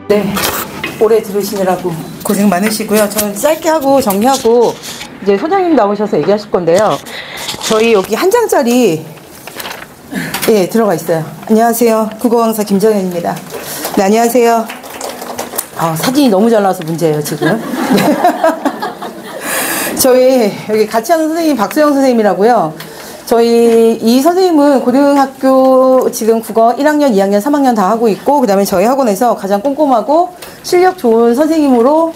네, 오래 들으시느라고 고생 많으시고요. 저는 짧게 하고 정리하고 이제 소장님 나오셔서 얘기하실 건데요. 저희 여기 한 장짜리 들어가 있어요. 안녕하세요. 국어강사 김정현입니다. 네, 안녕하세요. 사진이 너무 잘 나와서 문제예요, 지금. 네. 저희 여기 같이 하는 선생님 박수영 선생님이라고요. 저희 이 선생님은 고등학교 지금 국어 1학년, 2학년, 3학년 다 하고 있고, 그 다음에 저희 학원에서 가장 꼼꼼하고 실력 좋은 선생님으로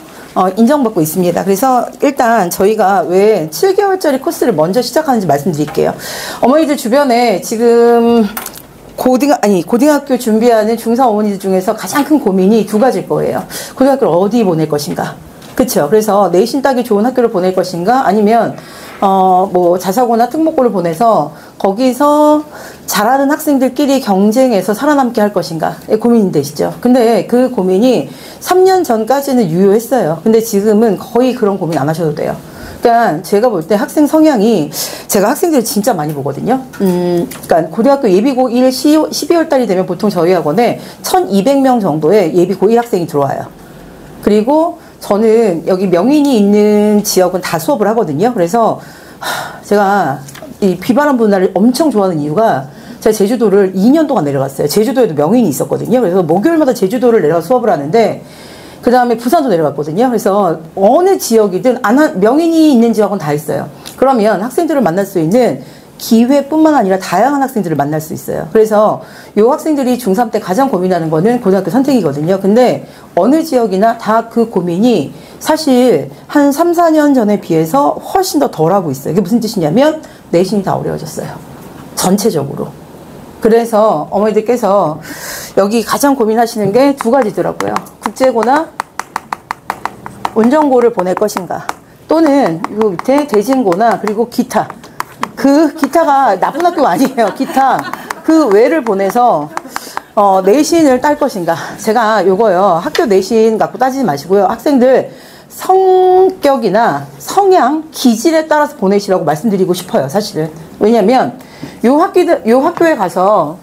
인정받고 있습니다. 그래서 일단 저희가 왜 7개월짜리 코스를 먼저 시작하는지 말씀드릴게요. 어머니들 주변에 지금 고등학교 준비하는 중3 어머니들 중에서 가장 큰 고민이 두 가지일 거예요. 고등학교를 어디 보낼 것인가. 그쵸? 그래서 내신 따기 좋은 학교를 보낼 것인가, 아니면 뭐 자사고나 특목고를 보내서 거기서 잘하는 학생들끼리 경쟁해서 살아남게 할 것인가 고민이 되시죠. 근데 그 고민이 3년 전까지는 유효했어요. 근데 지금은 거의 그런 고민 안 하셔도 돼요. 그러니까 제가 볼 때 학생 성향이, 제가 학생들을 진짜 많이 보거든요. 그러니까 고등학교 예비고 1 12월 달이 되면 보통 저희 학원에 1200명 정도의 예비고 1 학생이 들어와요. 그리고 저는 여기 명인이 있는 지역은 다 수업을 하거든요. 그래서 제가 이 비바람 부는 날을 엄청 좋아하는 이유가, 제가 제주도를 2년 동안 내려갔어요. 제주도에도 명인이 있었거든요. 그래서 목요일마다 제주도를 내려가 수업을 하는데, 그 다음에 부산도 내려갔거든요. 그래서 어느 지역이든 명인이 있는 지역은 다 있어요. 그러면 학생들을 만날 수 있는 기회뿐만 아니라 다양한 학생들을 만날 수 있어요. 그래서 이 학생들이 중3 때 가장 고민하는 거는 고등학교 선택이거든요. 근데 어느 지역이나 다 그 고민이 사실 한 3, 4년 전에 비해서 훨씬 더 덜하고 있어요. 이게 무슨 뜻이냐면 내신이 다 어려워졌어요. 전체적으로. 그래서 어머니들께서 여기 가장 고민하시는 게 두 가지더라고요. 국제고나 운전고를 보낼 것인가, 또는 이 밑에 대진고나 그리고 기타. 그 기타가 나쁜 학교가 아니에요. 기타 그 외를 보내서 내신을 딸 것인가. 제가 요거요, 학교 내신 갖고 따지지 마시고요, 학생들 성격이나 성향, 기질에 따라서 보내시라고 말씀드리고 싶어요, 사실은. 왜냐면 요 학교에 가서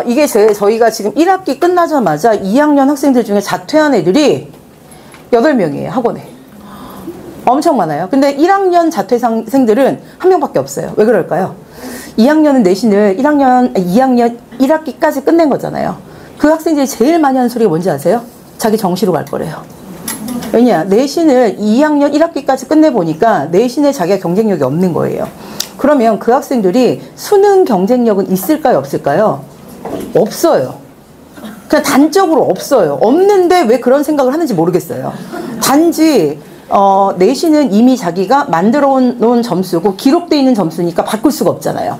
이게 저희가 지금 1학기 끝나자마자 2학년 학생들 중에 자퇴한 애들이 8명이에요, 학원에. 엄청 많아요. 근데 1학년 자퇴생들은 한 명밖에 없어요. 왜 그럴까요? 2학년은 내신을 2학년 1학기까지 끝낸 거잖아요. 그 학생들이 제일 많이 하는 소리가 뭔지 아세요? 자기 정시로 갈 거래요. 왜냐? 내신을 2학년 1학기까지 끝내보니까 내신에 자기가 경쟁력이 없는 거예요. 그러면 그 학생들이 수능 경쟁력은 있을까요? 없을까요? 없어요. 그냥 단적으로 없어요. 없는데 왜 그런 생각을 하는지 모르겠어요. 단지 내신은 이미 자기가 만들어 놓은 점수고 기록되어 있는 점수니까 바꿀 수가 없잖아요.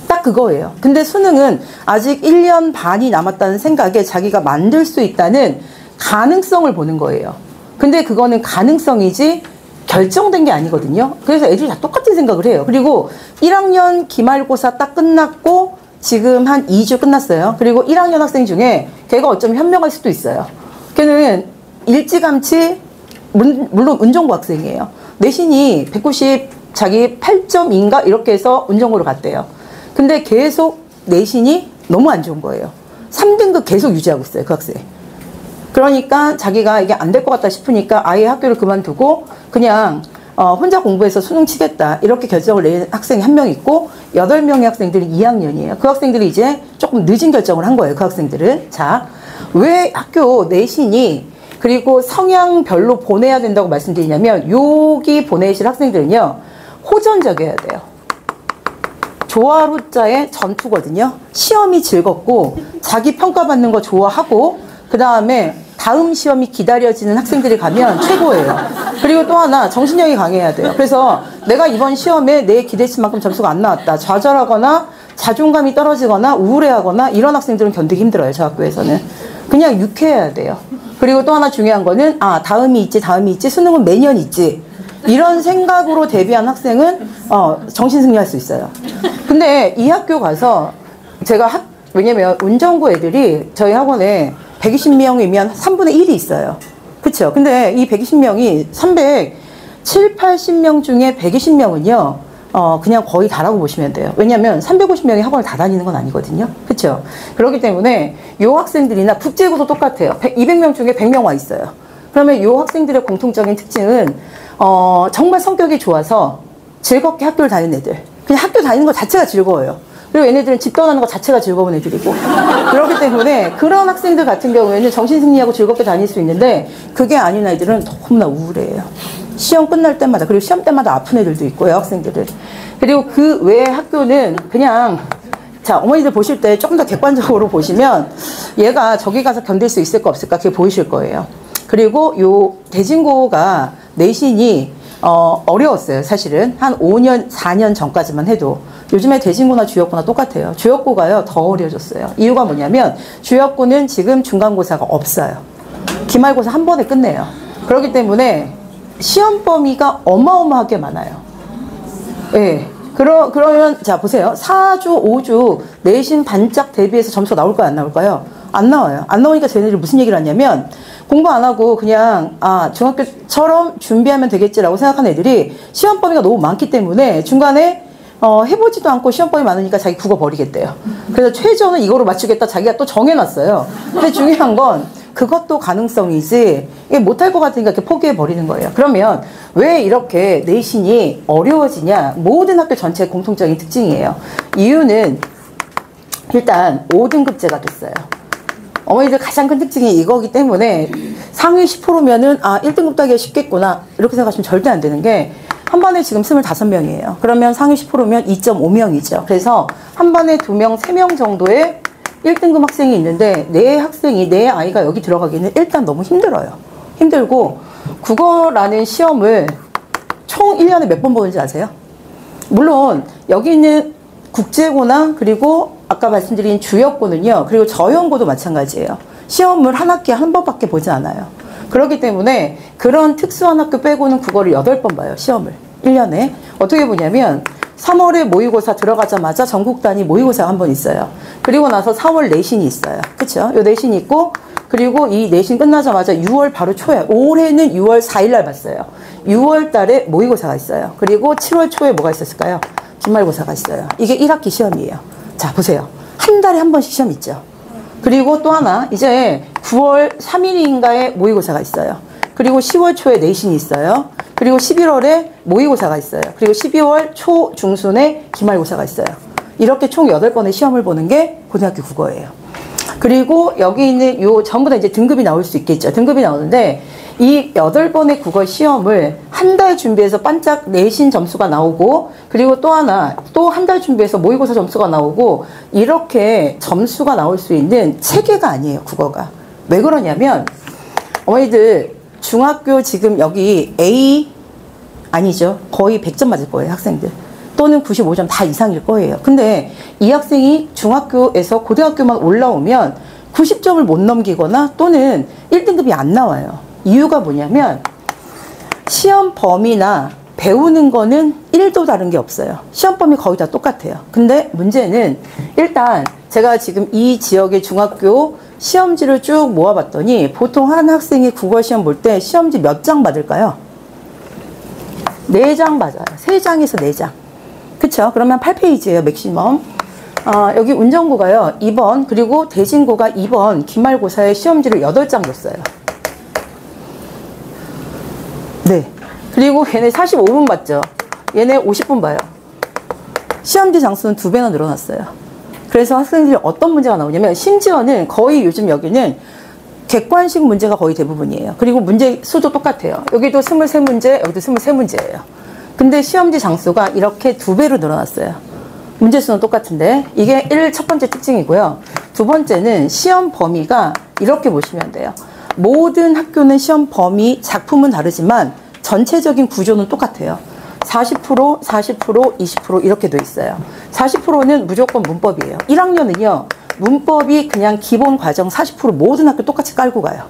딱 그거예요. 근데 수능은 아직 1년 반이 남았다는 생각에 자기가 만들 수 있다는 가능성을 보는 거예요. 근데 그거는 가능성이지 결정된 게 아니거든요. 그래서 애들이 다 똑같은 생각을 해요. 그리고 1학년 기말고사 딱 끝났고 지금 한 2주 끝났어요. 그리고 1학년 학생 중에 걔가 어쩌면 현명할 수도 있어요. 걔는 일찌감치, 물론 운전고 학생이에요. 내신이 190 자기 8.2인가 이렇게 해서 운전고를 갔대요. 근데 계속 내신이 너무 안 좋은 거예요. 3등급 계속 유지하고 있어요, 그 학생. 그러니까 자기가 이게 안 될 것 같다 싶으니까 아예 학교를 그만두고 그냥 혼자 공부해서 수능 치겠다, 이렇게 결정을 낸 학생이 한 명 있고, 8명의 학생들이 2학년이에요. 그 학생들이 이제 조금 늦은 결정을 한 거예요, 그 학생들은. 자, 왜 학교 내신이 그리고 성향별로 보내야 된다고 말씀드리냐면, 여기 보내실 학생들은요, 호전적이어야 돼요. 조화로자의 전투거든요. 시험이 즐겁고 자기 평가받는 거 좋아하고, 그 다음에 다음 시험이 기다려지는 학생들이 가면 최고예요. 그리고 또 하나, 정신력이 강해야 돼요. 그래서 내가 이번 시험에 내 기대치만큼 점수가 안 나왔다, 좌절하거나 자존감이 떨어지거나 우울해하거나 이런 학생들은 견디기 힘들어요, 저 학교에서는. 그냥 유쾌해야 돼요. 그리고 또 하나 중요한 거는, 다음이 있지, 수능은 매년 있지, 이런 생각으로 대비한 학생은 정신승리할 수 있어요. 근데 이 학교 가서 제가 왜냐면 운전고 애들이 저희 학원에 120명이면 3분의 1이 있어요. 그쵸? 근데 이 120명이 370, 80명 중에 120명은요, 그냥 거의 다라고 보시면 돼요. 왜냐면 350명이 학원을 다 다니는 건 아니거든요. 그쵸? 그렇기 때문에 요 학생들이나 국제고도 똑같아요. 200명 중에 100명 와 있어요. 그러면 요 학생들의 공통적인 특징은 정말 성격이 좋아서 즐겁게 학교를 다니는 애들. 그냥 학교 다니는 것 자체가 즐거워요. 그리고 얘네들은 집 떠나는 것 자체가 즐거운 애들이고. 그렇기 때문에 그런 학생들 같은 경우에는 정신승리하고 즐겁게 다닐 수 있는데 그게 아닌 아이들은 너무나 우울해요. 시험 끝날 때마다, 그리고 시험 때마다 아픈 애들도 있고요, 학생들은. 그리고 그 외에 학교는 그냥, 자, 어머니들 보실 때 조금 더 객관적으로 보시면 얘가 저기 가서 견딜 수 있을까 없을까 그게 보이실 거예요. 그리고 요 대진고가 내신이 어려웠어요, 사실은. 한 5년, 4년 전까지만 해도. 요즘에 대진고나 주역고나 똑같아요. 주역고가요, 더 어려워졌어요. 이유가 뭐냐면, 주역고는 지금 중간고사가 없어요. 기말고사 한 번에 끝내요. 그렇기 때문에, 시험 범위가 어마어마하게 많아요. 예. 네. 그러면, 자, 보세요. 4주, 5주 내신 반짝 대비해서 점수가 나올까요, 안 나올까요? 안 나와요. 안 나오니까 쟤네들이 무슨 얘기를 하냐면, 공부 안 하고 그냥, 중학교처럼 준비하면 되겠지라고 생각하는 애들이 시험 범위가 너무 많기 때문에 중간에, 해보지도 않고 시험 범위 많으니까 자기 국어 버리겠대요. 그래서 최저는 이거로 맞추겠다 자기가 또 정해놨어요. 근데 중요한 건, 그것도 가능성이지 이게 못할 것 같으니까 이렇게 포기해버리는 거예요. 그러면 왜 이렇게 내신이 어려워지냐? 모든 학교 전체의 공통적인 특징이에요. 이유는 일단 5등급제가 됐어요. 어머니들 가장 큰 특징이 이거기 때문에 상위 10%면은 1등급 따기가 쉽겠구나 이렇게 생각하시면 절대 안 되는 게 한 반에 지금 25명이에요. 그러면 상위 10%면 2.5명이죠. 그래서 한 반에 2명, 3명 정도의 1등급 학생이 있는데 내 아이가 여기 들어가기는 일단 너무 힘들어요. 힘들고 국어라는 시험을 총 1년에 몇 번 보는지 아세요? 물론 여기 있는 국제고나 그리고 아까 말씀드린 주역고는요. 그리고 저형고도 마찬가지예요. 시험을 한 학기에 한 번밖에 보지 않아요. 그렇기 때문에 그런 특수한 학교 빼고는 국어를 8번 봐요. 시험을. 1년에. 어떻게 보냐면 3월에 모의고사 들어가자마자 전국 단위 모의고사가 한 번 있어요. 그리고 나서 4월 내신이 있어요. 그쵸? 요 내신이 있고, 그리고 이 내신 끝나자마자 6월 바로 초에, 올해는 6월 4일날 봤어요. 6월 달에 모의고사가 있어요. 그리고 7월 초에 뭐가 있었을까요? 기말고사가 있어요. 이게 1학기 시험이에요. 자, 보세요. 한 달에 한 번씩 시험 있죠. 그리고 또 하나, 이제 9월 3일인가에 모의고사가 있어요. 그리고 10월 초에 내신이 있어요. 그리고 11월에 모의고사가 있어요. 그리고 12월 초 중순에 기말고사가 있어요. 이렇게 총 8번의 시험을 보는 게 고등학교 국어예요. 그리고 여기 있는 요 전부 다 이제 등급이 나올 수 있겠죠. 등급이 나오는데 이 8번의 국어 시험을 한 달 준비해서 반짝 내신 점수가 나오고, 그리고 또 하나 또 한 달 준비해서 모의고사 점수가 나오고, 이렇게 점수가 나올 수 있는 체계가 아니에요, 국어가. 왜 그러냐면 어머니들 중학교 지금 여기 A 아니죠. 거의 100점 맞을 거예요, 학생들. 또는 95점 다 이상일 거예요. 근데 이 학생이 중학교에서 고등학교만 올라오면 90점을 못 넘기거나 또는 1등급이 안 나와요. 이유가 뭐냐면 시험 범위나 배우는 거는 1도 다른 게 없어요. 시험 범위 거의 다 똑같아요. 근데 문제는 일단 제가 지금 이 지역의 중학교 시험지를 쭉 모아봤더니 보통 한 학생이 국어 시험 볼 때 시험지 몇 장 받을까요? 4장 맞아요. 3장에서 4장. 그쵸? 그러면 8페이지예요, 맥시멈. 여기 운전고가요, 2번, 그리고 대진고가 2번, 기말고사의 시험지를 8장 줬어요. 네. 그리고 얘네 45분 봤죠? 얘네 50분 봐요. 시험지 장수는 2배나 늘어났어요. 그래서 학생들이 어떤 문제가 나오냐면, 심지어는 거의 요즘 여기는 객관식 문제가 거의 대부분이에요. 그리고 문제 수도 똑같아요. 여기도 23문제, 여기도 23문제예요. 근데 시험지 장수가 이렇게 2배로 늘어났어요. 문제 수는 똑같은데, 이게 첫 번째 특징이고요. 두 번째는 시험 범위가 이렇게 보시면 돼요. 모든 학교는 시험 범위, 작품은 다르지만 전체적인 구조는 똑같아요. 40%, 40%, 20% 이렇게 돼 있어요. 40%는 무조건 문법이에요. 1학년은요, 문법이 그냥 기본 과정 40% 모든 학교 똑같이 깔고 가요.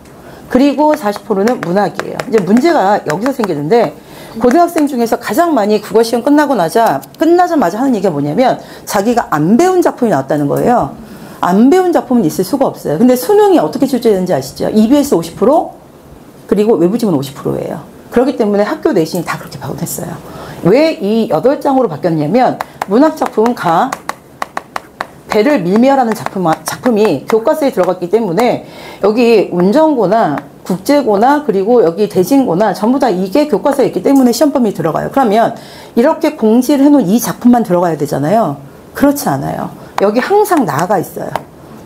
그리고 40%는 문학이에요. 이제 문제가 여기서 생기는데, 고등학생 중에서 가장 많이 국어 시험 끝나자마자 하는 얘기가 뭐냐면, 자기가 안 배운 작품이 나왔다는 거예요. 안 배운 작품은 있을 수가 없어요. 근데 수능이 어떻게 출제되는지 아시죠? EBS 50%, 그리고 외부지문 50%예요. 그렇기 때문에 학교 내신이 다 그렇게 바꿔냈어요. 왜 이 8장으로 바뀌었냐면 문학작품 가 배를 밀미하라는 작품이 교과서에 들어갔기 때문에 여기 운전고나 국제고나 그리고 여기 대진고나 전부 다 이게 교과서에 있기 때문에 시험 범위에 들어가요. 그러면 이렇게 공지를 해놓은 이 작품만 들어가야 되잖아요. 그렇지 않아요. 여기 항상 나가 있어요.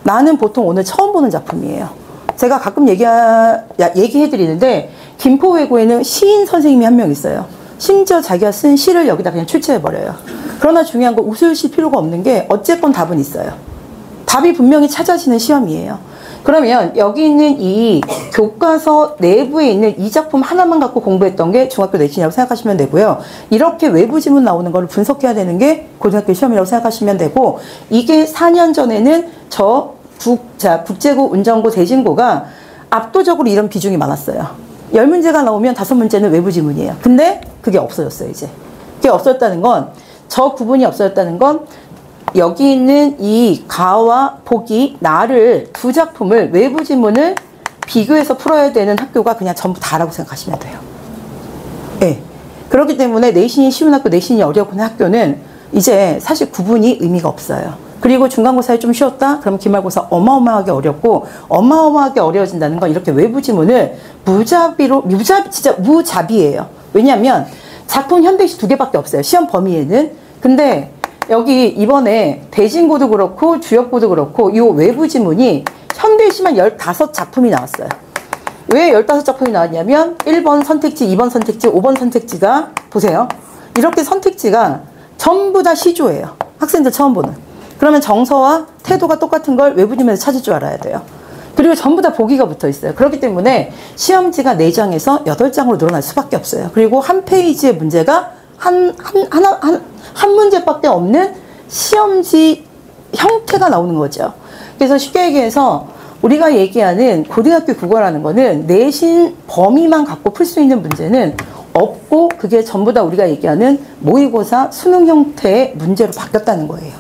나는 보통 오늘 처음 보는 작품이에요. 제가 가끔 얘기해드리는데 김포외고에는 시인 선생님이 한 명 있어요. 심지어 자기가 쓴 시를 여기다 그냥 출제해버려요. 그러나 중요한 건 웃으실 필요가 없는 게 어쨌건 답은 있어요. 답이 분명히 찾아지는 시험이에요. 그러면 여기 있는 이 교과서 내부에 있는 이 작품 하나만 갖고 공부했던 게 중학교 내신이라고 생각하시면 되고요. 이렇게 외부 지문 나오는 걸 분석해야 되는 게 고등학교 시험이라고 생각하시면 되고, 이게 4년 전에는 국제고, 운전고, 대진고가 압도적으로 이런 비중이 많았어요. 10문제가 나오면 5문제는 외부 지문이에요. 근데 그게 없어졌어요, 이제. 그게 없어졌다는 건, 저 구분이 없어졌다는 건 여기 있는 이 가와 보기, 나를 두 작품을 외부 지문을 비교해서 풀어야 되는 학교가 그냥 전부 다라고 생각하시면 돼요. 네. 그렇기 때문에 내신이 쉬운 학교, 내신이 어려운 학교는 이제 사실 구분이 의미가 없어요. 그리고 중간고사에 좀 쉬웠다? 그럼 기말고사 어마어마하게 어렵고, 어마어마하게 어려워진다는 건 이렇게 외부 지문을 진짜 무자비예요. 왜냐하면 작품 현대시 2개밖에 없어요. 시험 범위에는. 근데 여기 이번에 대진고도 그렇고 주역고도 그렇고 이 외부 지문이 현대시만 15작품이 나왔어요. 왜 15작품이 나왔냐면 1번 선택지, 2번 선택지, 5번 선택지가 보세요. 이렇게 선택지가 전부 다 시조예요. 학생들 처음 보는. 그러면 정서와 태도가 똑같은 걸 외부 지문에서 찾을 줄 알아야 돼요. 그리고 전부 다 보기가 붙어 있어요. 그렇기 때문에 시험지가 4장에서 8장으로 늘어날 수밖에 없어요. 그리고 한 페이지의 문제가 한 문제밖에 없는 시험지 형태가 나오는 거죠. 그래서 쉽게 얘기해서 우리가 얘기하는 고등학교 국어라는 거는 내신 범위만 갖고 풀 수 있는 문제는 없고, 그게 전부 다 우리가 얘기하는 모의고사 수능 형태의 문제로 바뀌었다는 거예요.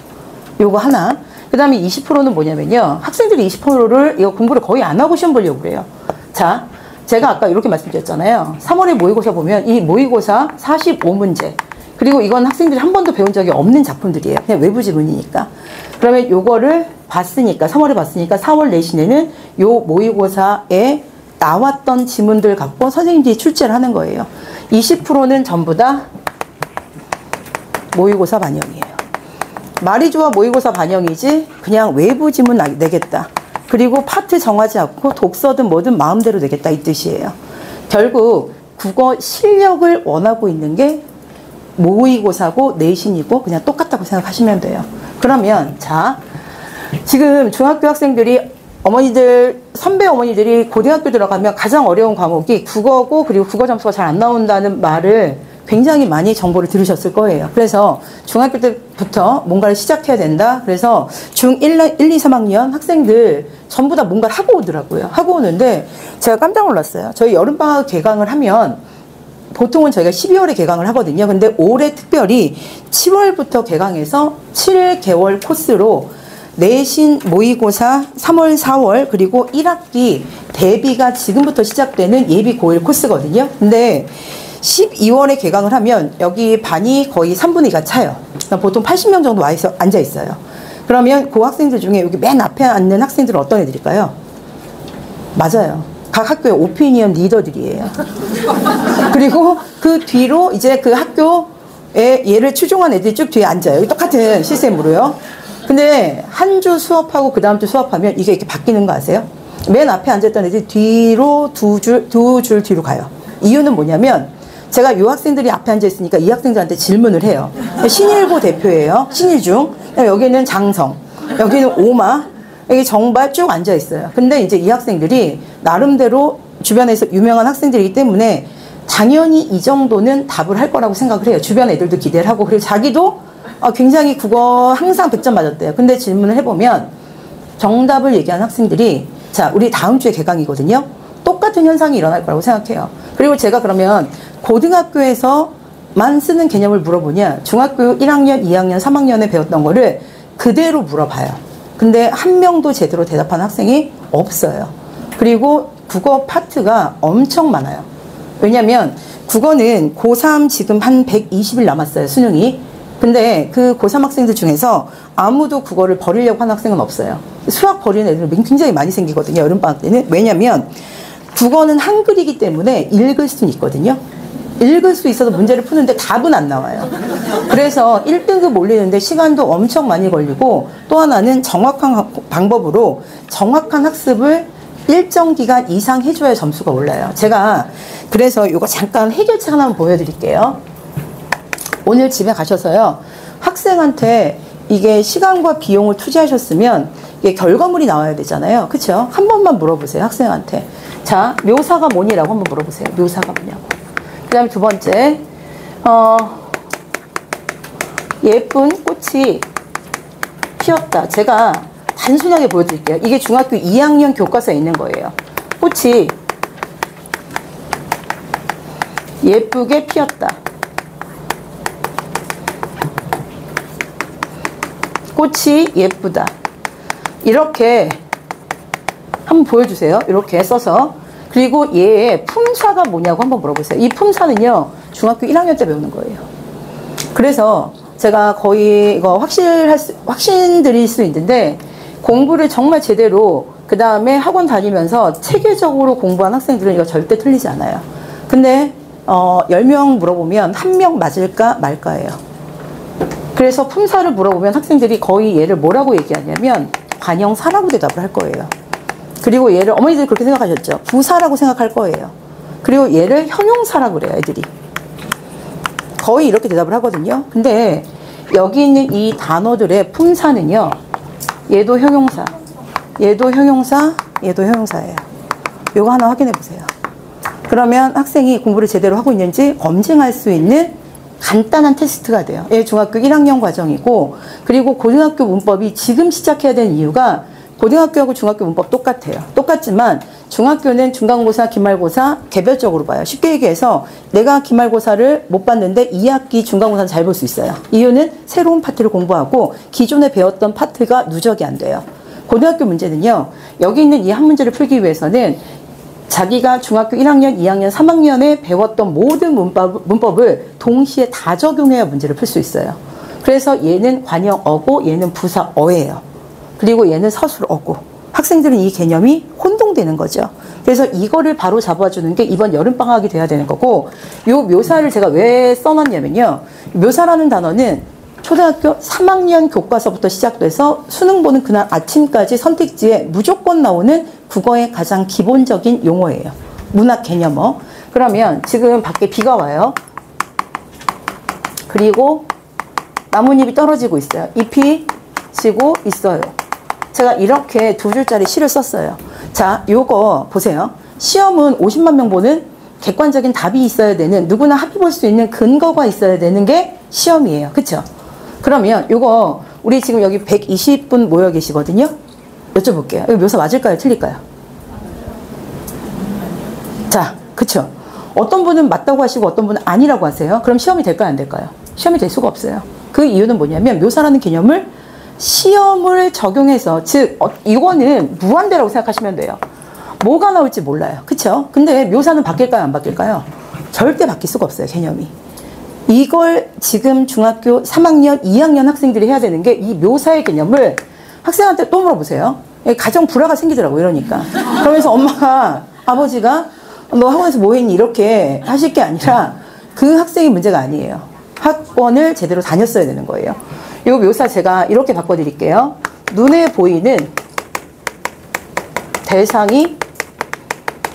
요거 하나. 그 다음에 20%는 뭐냐면요. 학생들이 20%를 이거 공부를 거의 안 하고 시험 보려고 그래요. 자, 제가 아까 이렇게 말씀드렸잖아요. 3월에 모의고사 보면 이 모의고사 45문제. 그리고 이건 학생들이 한 번도 배운 적이 없는 작품들이에요. 그냥 외부 지문이니까. 그러면 요거를 봤으니까, 3월에 봤으니까 4월 내신에는 요 모의고사에 나왔던 지문들 갖고 선생님들이 출제를 하는 거예요. 20%는 전부 다 모의고사 반영이에요. 말이 좋아 모의고사 반영이지 그냥 외부 지문 내겠다. 그리고 파트 정하지 않고 독서든 뭐든 마음대로 내겠다, 이 뜻이에요. 결국 국어 실력을 원하고 있는 게 모의고사고 내신이고 그냥 똑같다고 생각하시면 돼요. 그러면 자, 지금 중학교 학생들이 선배 어머니들이 고등학교 들어가면 가장 어려운 과목이 국어고, 그리고 국어 점수가 잘 안 나온다는 말을 굉장히 많이 정보를 들으셨을 거예요. 그래서 중학교 때부터 뭔가를 시작해야 된다. 그래서 중1, 1, 2, 3학년 학생들 전부 다 뭔가를 하고 오더라고요. 하고 오는데 제가 깜짝 놀랐어요. 저희 여름방학 개강을 하면 보통은 저희가 12월에 개강을 하거든요. 근데 올해 특별히 7월부터 개강해서 7개월 코스로 내신 모의고사 3월, 4월 그리고 1학기 대비가 지금부터 시작되는 예비 고1 코스거든요. 근데 12월에 개강을 하면 여기 반이 거의 3분의 2가 차요. 그러니까 보통 80명 정도 앉아 있어요. 그러면 그 학생들 중에 여기 맨 앞에 앉는 학생들은 어떤 애들일까요? 맞아요. 각 학교의 오피니언 리더들이에요. 그리고 그 뒤로 이제 그 학교에 얘를 추종한 애들이 쭉 뒤에 앉아요. 똑같은 시스템으로요. 근데 한 주 수업하고 그 다음 주 수업하면 이게 이렇게 바뀌는 거 아세요? 맨 앞에 앉았던 애들이 뒤로 두 줄 뒤로 가요. 이유는 뭐냐면 제가 이 학생들이 앞에 앉아 있으니까 이 학생들한테 질문을 해요. 신일고 대표예요. 신일중. 여기는 장성. 여기는 오마. 여기 정발 쭉 앉아 있어요. 근데 이제 이 학생들이 나름대로 주변에서 유명한 학생들이기 때문에 당연히 이 정도는 답을 할 거라고 생각을 해요. 주변 애들도 기대를 하고, 그리고 자기도 굉장히 국어 항상 100점 맞았대요. 근데 질문을 해보면 정답을 얘기한 학생들이, 자, 우리 다음 주에 개강이거든요. 똑같은 현상이 일어날 거라고 생각해요. 그리고 제가 그러면 고등학교에서만 쓰는 개념을 물어보냐, 중학교 1학년, 2학년, 3학년에 배웠던 거를 그대로 물어봐요. 근데 한 명도 제대로 대답한 학생이 없어요. 그리고 국어 파트가 엄청 많아요. 왜냐면 국어는 고3 지금 한 120일 남았어요, 수능이. 근데 그 고3 학생들 중에서 아무도 국어를 버리려고 하는 학생은 없어요. 수학 버리는 애들은 굉장히 많이 생기거든요, 여름방학 때는. 왜냐면 국어는 한글이기 때문에 읽을 수는 있거든요. 읽을 수 있어서 문제를 푸는데 답은 안 나와요. 그래서 1등급 올리는데 시간도 엄청 많이 걸리고, 또 하나는 정확한 방법으로 정확한 학습을 일정 기간 이상 해줘야 점수가 올라요. 제가 그래서 이거 잠깐 해결책 하나만 보여드릴게요. 오늘 집에 가셔서요, 학생한테 이게 시간과 비용을 투자하셨으면 이게 결과물이 나와야 되잖아요. 그쵸? 한 번만 물어보세요, 학생한테. 자, 묘사가 뭐니라고 한번 물어보세요. 묘사가 뭐냐고. 그 다음에 두 번째, 예쁜 꽃이 피었다. 제가 단순하게 보여드릴게요. 이게 중학교 2학년 교과서에 있는 거예요. 꽃이 예쁘게 피었다. 꽃이 예쁘다. 이렇게 한번 보여주세요. 이렇게 써서. 그리고 얘의 품사가 뭐냐고 한번 물어보세요. 이 품사는요, 중학교 1학년 때 배우는 거예요. 그래서 제가 거의 이거 확신드릴 수 있는데, 공부를 정말 제대로 그 다음에 학원 다니면서 체계적으로 공부한 학생들은 이거 절대 틀리지 않아요. 근데 10명 물어보면 1명 맞을까 말까예요. 그래서 품사를 물어보면 학생들이 거의 얘를 뭐라고 얘기하냐면 관형사라고 대답을 할 거예요. 그리고 얘를, 어머니들 그렇게 생각하셨죠? 부사라고 생각할 거예요. 그리고 얘를 형용사라고 그래요, 애들이. 거의 이렇게 대답을 하거든요. 근데 여기 있는 이 단어들의 품사는요, 얘도 형용사, 얘도 형용사, 얘도 형용사예요. 요거 하나 확인해 보세요. 그러면 학생이 공부를 제대로 하고 있는지 검증할 수 있는 간단한 테스트가 돼요. 얘 중학교 1학년 과정이고, 그리고 고등학교 문법이 지금 시작해야 되는 이유가, 고등학교하고 중학교 문법 똑같아요. 똑같지만 중학교는 중간고사, 기말고사 개별적으로 봐요. 쉽게 얘기해서 내가 기말고사를 못 봤는데 2학기 중간고사는 잘 볼 수 있어요. 이유는 새로운 파트를 공부하고 기존에 배웠던 파트가 누적이 안 돼요. 고등학교 문제는요, 여기 있는 이 한 문제를 풀기 위해서는 자기가 중학교 1학년, 2학년, 3학년에 배웠던 모든 문법을 동시에 다 적용해야 문제를 풀 수 있어요. 그래서 얘는 관형어고 얘는 부사어예요. 그리고 얘는 서술어고. 학생들은 이 개념이 혼동되는 거죠. 그래서 이거를 바로 잡아주는 게 이번 여름방학이 돼야 되는 거고, 요 묘사를 제가 왜 써놨냐면요, 묘사라는 단어는 초등학교 3학년 교과서부터 시작돼서 수능 보는 그날 아침까지 선택지에 무조건 나오는 국어의 가장 기본적인 용어예요. 문학 개념어. 그러면 지금 밖에 비가 와요. 그리고 나뭇잎이 떨어지고 있어요. 잎이 지고 있어요. 제가 이렇게 두 줄짜리 시를 썼어요. 자, 요거 보세요. 시험은 50만 명 보는 객관적인 답이 있어야 되는, 누구나 합의 볼 수 있는 근거가 있어야 되는 게 시험이에요. 그쵸? 그러면 요거 우리 지금 여기 120분 모여 계시거든요. 여쭤볼게요. 이거 묘사 맞을까요? 틀릴까요? 자, 그쵸? 어떤 분은 맞다고 하시고 어떤 분은 아니라고 하세요. 그럼 시험이 될까요? 안 될까요? 시험이 될 수가 없어요. 그 이유는 뭐냐면 묘사라는 개념을 시험을 적용해서, 즉 이거는 무한대라고 생각하시면 돼요. 뭐가 나올지 몰라요. 그쵸? 근데 묘사는 바뀔까요? 안 바뀔까요? 절대 바뀔 수가 없어요, 개념이. 이걸 지금 중학교 3학년, 2학년 학생들이 해야 되는 게, 이 묘사의 개념을 학생한테 또 물어보세요. 가정 불화가 생기더라고요, 이러니까. 그러면서 엄마가, 아버지가 너 학원에서 뭐 했니? 이렇게 하실 게 아니라 그 학생이 문제가 아니에요. 학원을 제대로 다녔어야 되는 거예요. 이 묘사 제가 이렇게 바꿔드릴게요. 눈에 보이는 대상이,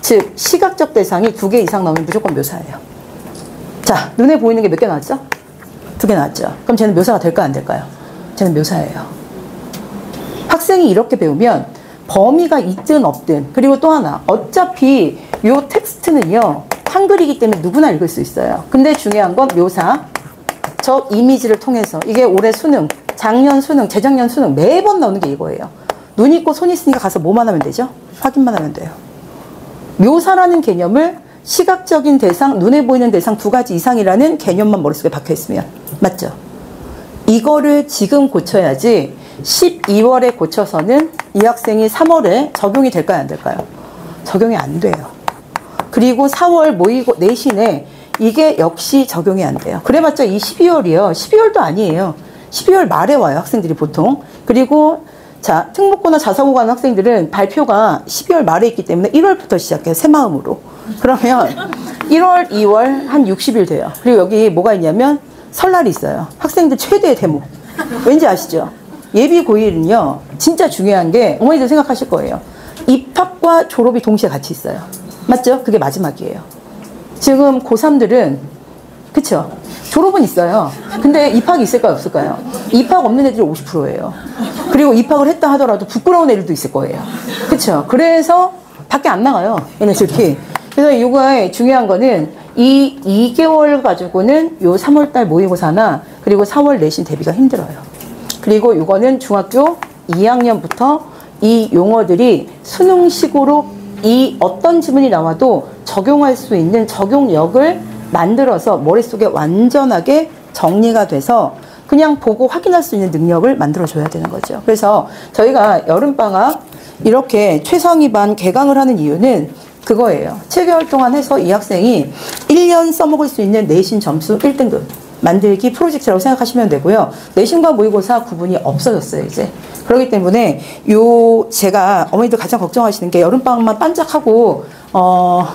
즉 시각적 대상이 2개 이상 나오면 무조건 묘사예요. 자, 눈에 보이는 게 몇 개 나왔죠? 2개 나왔죠. 그럼 쟤는 묘사가 될까요? 안 될까요? 쟤는 묘사예요. 학생이 이렇게 배우면 범위가 있든 없든, 그리고 또 하나, 어차피 요 텍스트는요 한글이기 때문에 누구나 읽을 수 있어요. 근데 중요한 건 묘사, 저 이미지를 통해서, 이게 올해 수능, 작년 수능, 재작년 수능 매번 나오는 게 이거예요. 눈 있고 손 있으니까 가서 뭐만 하면 되죠? 확인만 하면 돼요. 묘사라는 개념을 시각적인 대상, 눈에 보이는 대상 2가지 이상이라는 개념만 머릿속에 박혀 있으면, 맞죠? 이거를 지금 고쳐야지 12월에 고쳐서는 이 학생이 3월에 적용이 될까요? 안 될까요? 적용이 안 돼요. 그리고 4월 모의고 내신에 이게 역시 적용이 안 돼요. 그래봤자 이 12월이요. 12월도 아니에요. 12월 말에 와요, 학생들이 보통. 그리고 자, 특목고나 자사고 가는 학생들은 발표가 12월 말에 있기 때문에 1월부터 시작해요. 새 마음으로. 그러면 1월, 2월 한 60일 돼요. 그리고 여기 뭐가 있냐면 설날이 있어요. 학생들 최대의 대목. 왠지 아시죠? 예비 고1은요. 진짜 중요한 게 어머니들 생각하실 거예요. 입학과 졸업이 동시에 같이 있어요. 맞죠? 그게 마지막이에요. 지금 고3들은 그쵸? 졸업은 있어요. 근데 입학이 있을까요? 없을까요? 입학 없는 애들이 50%예요. 그리고 입학을 했다 하더라도 부끄러운 애들도 있을 거예요. 그쵸? 그래서 밖에 안 나가요. 얘네들이. 그래서 이거에 중요한 거는 이 2개월 가지고는 요 3월달 모의고사나 그리고 4월 내신 대비가 힘들어요. 그리고 이거는 중학교 2학년부터 이 용어들이 수능식으로 이 어떤 지문이 나와도 적용할 수 있는 적용력을 만들어서 머릿속에 완전하게 정리가 돼서 그냥 보고 확인할 수 있는 능력을 만들어줘야 되는 거죠. 그래서 저희가 여름방학 이렇게 최상위반 개강을 하는 이유는 그거예요. 7개월 동안 해서 이 학생이 1년 써먹을 수 있는 내신 점수 1등급 만들기 프로젝트라고 생각하시면 되고요. 내신과 모의고사 구분이 없어졌어요, 이제. 그렇기 때문에 제가 어머니들 가장 걱정하시는 게 여름방학만 반짝하고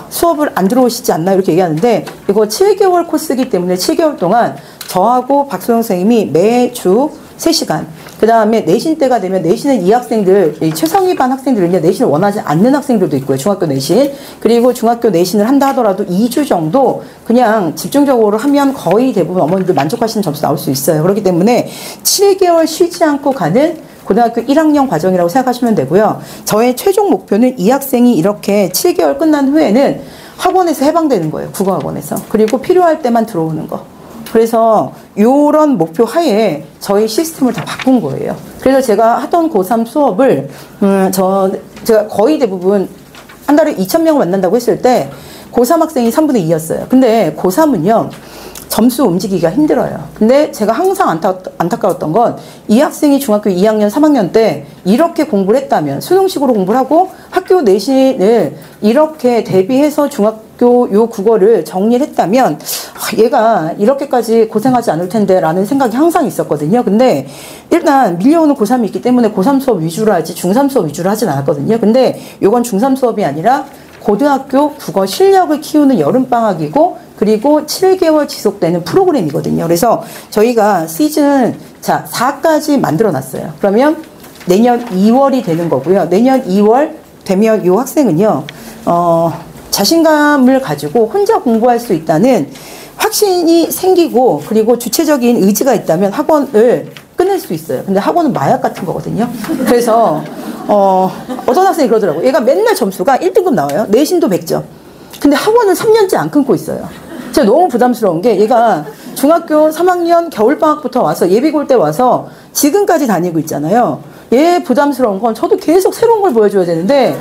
수업을 안 들어오시지 않나 이렇게 얘기하는데 이거 7개월 코스이기 때문에 7개월 동안 저하고 박소영 선생님이 매주 3시간 그 다음에 내신 때가 되면 내신은 이 학생들 최상위반 학생들은요 내신을 원하지 않는 학생들도 있고요. 중학교 내신 그리고 중학교 내신을 한다 하더라도 2주 정도 그냥 집중적으로 하면 거의 대부분 어머니들 만족하시는 점수 나올 수 있어요. 그렇기 때문에 7개월 쉬지 않고 가는 고등학교 1학년 과정이라고 생각하시면 되고요. 저의 최종 목표는 이 학생이 이렇게 7개월 끝난 후에는 학원에서 해방되는 거예요. 국어학원에서. 그리고 필요할 때만 들어오는 거. 그래서 이런 목표 하에 저희 시스템을 다 바꾼 거예요. 그래서 제가 하던 고3 수업을 제가 거의 대부분 한 달에 2,000명을 만난다고 했을 때 고3 학생이 3분의 2였어요. 근데 고3은요. 점수 움직이기가 힘들어요. 근데 제가 항상 안타까웠던 건 이 학생이 중학교 2학년, 3학년 때 이렇게 공부를 했다면 수능식으로 공부를 하고 학교 내신을 이렇게 대비해서 중학교 요 국어를 정리를 했다면 얘가 이렇게까지 고생하지 않을 텐데 라는 생각이 항상 있었거든요. 근데 일단 밀려오는 고3이 있기 때문에 고3 수업 위주로 하지 중3 수업 위주로 하진 않았거든요. 근데 요건 중3 수업이 아니라 고등학교 국어 실력을 키우는 여름방학이고 그리고 7개월 지속되는 프로그램이거든요. 그래서 저희가 시즌 4까지 만들어 놨어요. 그러면 내년 2월이 되는 거고요. 내년 2월 되면 이 학생은요, 자신감을 가지고 혼자 공부할 수 있다는 확신이 생기고 그리고 주체적인 의지가 있다면 학원을 끊을 수 있어요. 근데 학원은 마약 같은 거거든요. 그래서 어떤 학생이 그러더라고요. 얘가 맨날 점수가 1등급 나와요. 내신도 100점. 근데 학원을 3년째 안 끊고 있어요. 제가 너무 부담스러운 게 얘가 중학교 3학년 겨울방학부터 와서 예비고일 때 와서 지금까지 다니고 있잖아요. 얘 부담스러운 건 저도 계속 새로운 걸 보여줘야 되는데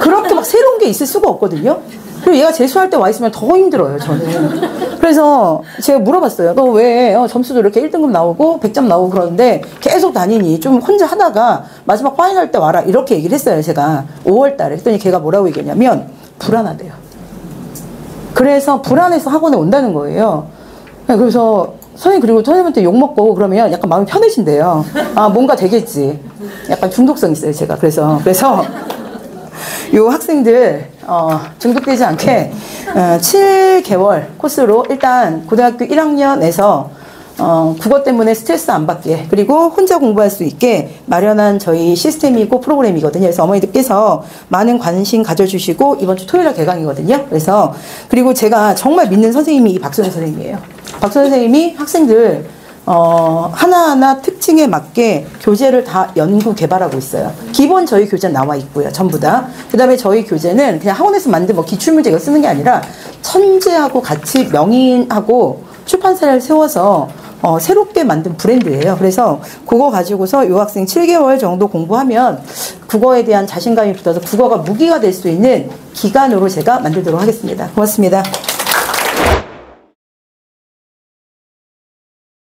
그렇게 막 새로운 게 있을 수가 없거든요. 그리고 얘가 재수할 때 와 있으면 더 힘들어요, 저는. 그래서 제가 물어봤어요. 너 왜 점수도 이렇게 1등급 나오고 100점 나오고 그러는데 계속 다니니? 좀 혼자 하다가 마지막 파이널 때 와라. 이렇게 얘기를 했어요, 제가. 5월 달에. 그랬더니 걔가 뭐라고 얘기했냐면 불안하대요. 그래서 불안해서 학원에 온다는 거예요. 그래서 선생님 그리고 선생님한테 욕먹고 그러면 약간 마음이 편해진대요. 아 뭔가 되겠지. 약간 중독성 있어요, 제가. 그래서 요 학생들 중독되지 않게 7개월 코스로 일단 고등학교 1학년에서 국어 때문에 스트레스 안 받게 그리고 혼자 공부할 수 있게 마련한 저희 시스템이고 프로그램이거든요. 그래서 어머니들께서 많은 관심 가져주시고 이번 주 토요일에 개강이거든요. 그래서 그리고 제가 정말 믿는 선생님이 이 박소연 선생님이에요. 박소연 선생님이 학생들 하나하나 특징에 맞게 교재를 다 연구 개발하고 있어요. 기본 저희 교재는 나와 있고요. 전부 다. 그 다음에 저희 교재는 그냥 학원에서 만든 뭐 기출문제 이거 쓰는 게 아니라 천재하고 같이 명인하고 출판사를 세워서 새롭게 만든 브랜드예요. 그래서 그거 가지고서 이 학생 7개월 정도 공부하면 국어에 대한 자신감이 붙어서 국어가 무기가 될 수 있는 기간으로 제가 만들도록 하겠습니다. 고맙습니다.